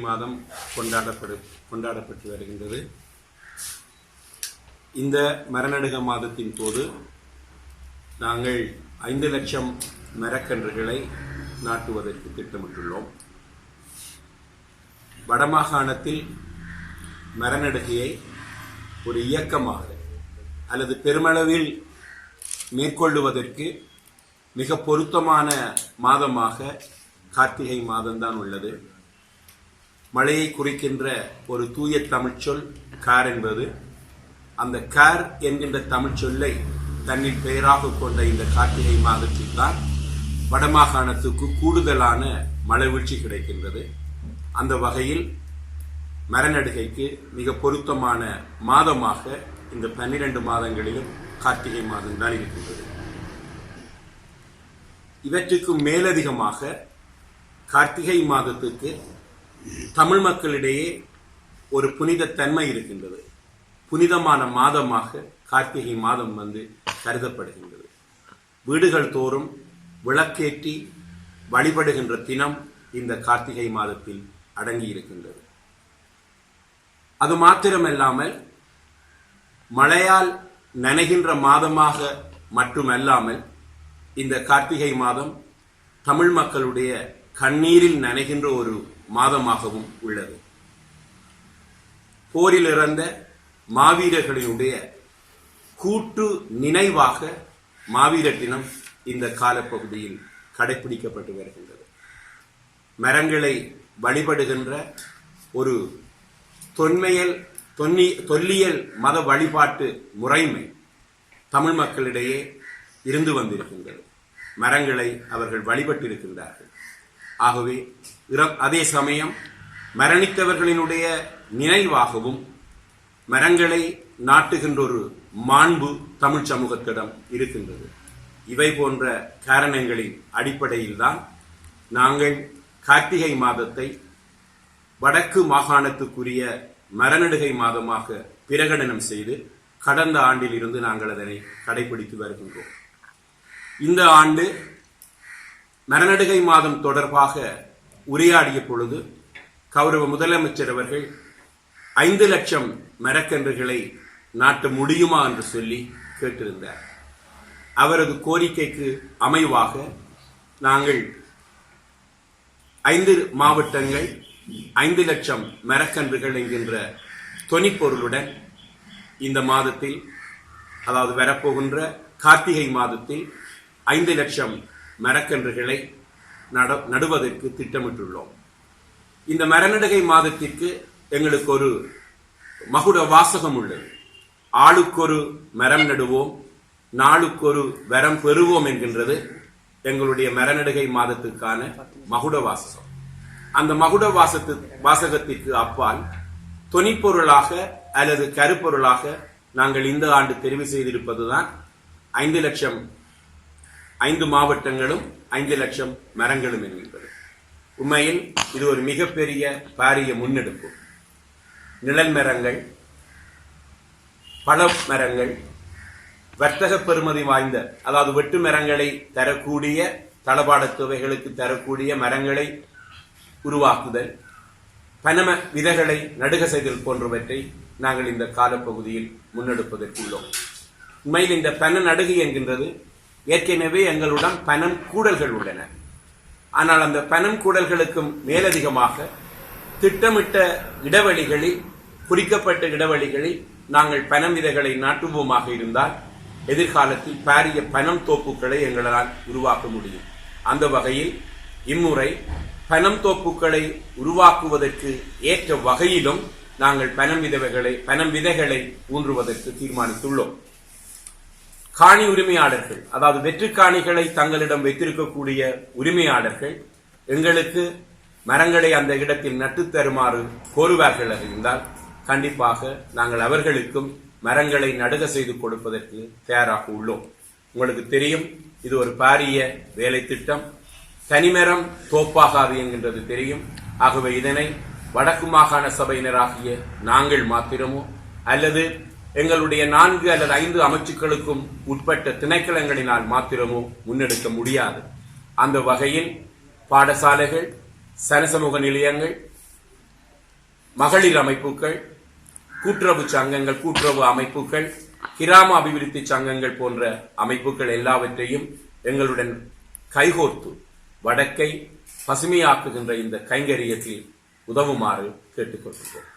மாதம் கொண்டாடப்பட்டு வருகின்றது. இந்த மரநடுக மாதத்தின் போது நாங்கள் 5 லட்சம் மரக்கன்றுகளை நாட்டுவதற்கு திட்டமிட்டுள்ளோம். வடமாகாணத்தில் மரநடுகையை ஒரு இயக்கமாக அல்லது பெருமளவில் மேற்கொள்ளுவதற்கு மிக பொருத்தமான மாதமாக கார்த்திகை மாதம்தான் உள்ளது. மழையை குறிக்கின்ற ஒரு தூய தமிழ்ச்சொல் கார் என்பது. அந்த கார் என்கின்ற தமிழ்ச்சொல்லை தன்னில் பெயராக கொண்ட இந்த கார்த்திகை மாதத்தில் தான் வடமாகாணத்துக்கு கூடுதலான மழை வீழ்ச்சி கிடைக்கின்றது. அந்த வகையில் மரநடுகைக்கு மிக பொருத்தமான மாதமாக இந்த 12 மாதங்களிலும் கார்த்திகை மாதம்தான் இருக்கின்றது. இவற்றுக்கு மேலதிகமாக கார்த்திகை மாதத்துக்கு தமிழ் மக்களிடையே ஒரு புனித தன்மை இருக்கின்றது. புனிதமான மாதமாக கார்த்திகை மாதம் கருதப்படுகின்றது. வீடுகள் தோறும் விளக்கேற்றி வழிபடுகின்ற தினம் இந்த கார்த்திகை மாதத்தில் அடங்கி இருக்கின்றது. அது மாத்திரமல்லாமல் மழையால் நனைகின்ற மாதமாக மட்டுமல்லாமல் இந்த கார்த்திகை மாதம் தமிழ் மக்களுடைய கண்ணீரில் நனைகின்ற ஒரு மாதமாகவும் உள்ளது. போரில் இறந்த மாவீரர்களினுடைய கூட்டு நினைவாக மாவீரர் தினம் இந்த காலப்பகுதியில் கடைபிடிக்கப்பட்டு வருகின்றது. மரங்களை வழிபடுகின்ற ஒரு தொல்லியல் மத வழிபாட்டு முறைமை தமிழ் மக்களிடையே இருந்து வந்திருக்கின்றது. மரங்களை அவர்கள் வழிபட்டிருக்கின்றார்கள். ஆகவே அதே சமயம் மரணித்தவர்களினுடைய நினைவாகவும் மரங்களை நாட்டுகின்ற ஒரு மாண்பு தமிழ் சமூகத்திடம் இருக்கின்றது. இவை போன்ற காரணங்களின் அடிப்படையில் தான் நாங்கள் கார்த்திகை மாதத்தை வடக்கு மாகாணத்துக்குரிய மரநடுகை மாதமாக பிரகடனம் செய்து கடந்த ஆண்டில் இருந்து நாங்கள் அதனை கடைபிடித்து வருகின்றோம். இந்த ஆண்டு மரநடுகை மாதம் தொடர்பாக உரையாடிய பொழுது கௌரவ முதலமைச்சர் அவர்கள் 5 லட்சம் மரக்கன்றுகளை நாட்ட முடியுமா என்று சொல்லி கேட்டிருந்தார். அவரது கோரிக்கைக்கு அமைவாக நாங்கள் 5 மாவட்டங்கள் 5 லட்சம் மரக்கன்றுகள் என்கின்ற தொனிப்பொருளுடன் இந்த மாதத்தில், அதாவது வரப்போகின்ற கார்த்திகை மாதத்தில் 5 லட்சம் மரக்கன்றுகளை நடுவதற்கு திட்டமிட்டுள்ளோம். இந்த மரநடுகை மாதத்திற்கு எங்களுக்கு ஒரு மகுட வாசகம் உள்ளது. ஆளுக்கொரு மரம் நடுவோம், நாளுக்கொரு வரம் பெறுவோம் என்கின்றது எங்களுடைய மரநடுகை மாதத்துக்கான மகுட வாசகம். அந்த மகுட வாசகத்திற்கு அப்பால் தொனிப்பொருளாக அல்லது கருப்பொருளாக நாங்கள் இந்த ஆண்டு தெரிவு செய்திருப்பதுதான் 5 லட்சம் 5 மாவட்டங்களும் 5 லட்சம் மரங்களும் என்கின்றது. உண்மையில் இது ஒரு மிகப்பெரிய பாரிய முன்னெடுப்பு. நிழல் மரங்கள், பழ மரங்கள், வர்த்தக பெறுமதி வாய்ந்த, அதாவது வெட்டு மரங்களை தரக்கூடிய, தளபாட துவைகளுக்கு தரக்கூடிய மரங்களை உருவாக்குதல், பனம விதைகளை நடுக செய்தல் போன்றவற்றை நாங்கள் இந்த காலப்பகுதியில் முன்னெடுப்பதற்குள்ளோம். உண்மையில் இந்த பன நடுகை என்கின்றது ஏற்கனவே எங்களுடன் பனம் கூடல்கள் உள்ளன. ஆனால் அந்த பனம் கூடல்களுக்கும் மேலதிகமாக திட்டமிட்ட இடைவெளிகளில், குறிக்கப்பட்ட இடைவெளிகளில் நாங்கள் பனம் விதைகளை நாட்டுவோமாக இருந்தால் எதிர்காலத்தில் பாரிய பனம் தோப்புக்களை எங்களால் உருவாக்க முடியும். அந்த வகையில் இம்முறை பனம் தோப்புக்களை உருவாக்குவதற்கு ஏற்ற வகையிலும் நாங்கள் பனம் விதைகளை ஊன்றுவதற்கு தீர்மானித்துள்ளோம். காணி உரிமையாளர்கள், அதாவது வெற்று காணிகளை தங்களிடம் வைத்திருக்கக்கூடிய உரிமையாளர்கள் எங்களுக்கு மரங்களை அந்த இடத்தில் நட்டுத் தருமாறு கோருவார்கள் இருந்தால் கண்டிப்பாக நாங்கள் அவர்களுக்கும் மரங்களை நடுக செய்து கொடுப்பதற்கு தயாராக உள்ளோம். உங்களுக்கு தெரியும், இது ஒரு பாரிய வேலை திட்டம். தனிமரம் தோப்பாகாது என்கின்றது தெரியும். ஆகவே இதனை வடக்கு மாகாண சபையினராகிய நாங்கள் மாத்திரமோ அல்லது எங்களுடைய 4 அல்லது 5 அமைச்சுக்களுக்கும் உட்பட்ட திணைக்களங்களினால் மாத்திரமோ முன்னெடுக்க முடியாது. அந்த வகையில் பாடசாலைகள், சனசமூக நிலையங்கள், மகளிர் அமைப்புகள், கூட்டுறவு சங்கங்கள், கூட்டுறவு அமைப்புகள், கிராம அபிவிருத்தி சங்கங்கள் போன்ற அமைப்புகள் எல்லாவற்றையும் எங்களுடன் கைகோர்த்து வடக்கை பசுமையாக்குகின்ற இந்த கைங்கரியத்தில் உதவுமாறு கேட்டுக்கொள்கிறோம்.